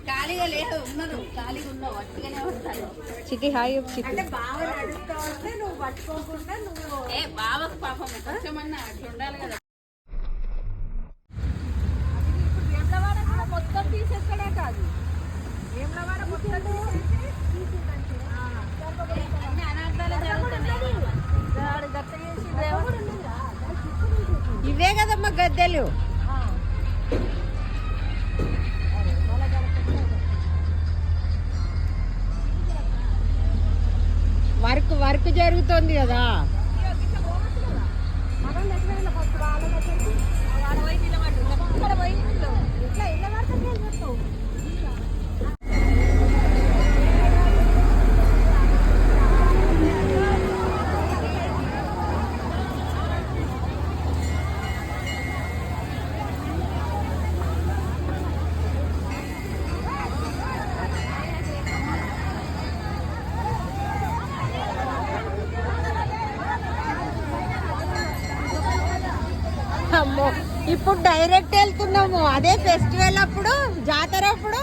ఖాళీగా లేదు, ఉన్నారు ఖాళీగా ఉన్నావు అట్టుగానే ఉంటారు. చిట్టి హాయ్ చిట్టి. అంటే బావ నడుస్తుంటే నువ్వు పట్టుకోకుండా నువ్వు బావకు పాపం కొంచెమన్నా అట్లా ఉండాలి కదా. మొత్తం తీసేక్కడే కాదు, వేములవాడ మొత్తం అన్ని అనర్థాలు జరుగుతున్నాయి. ఇవే కదమ్మా గద్దెలు. వర్క్ జరుగుతుంది కదా. అమ్మో ఇప్పుడు డైరెక్ట్ వెళ్తున్నాము. అదే ఫెస్టివల్ అప్పుడు, జాతర అప్పుడు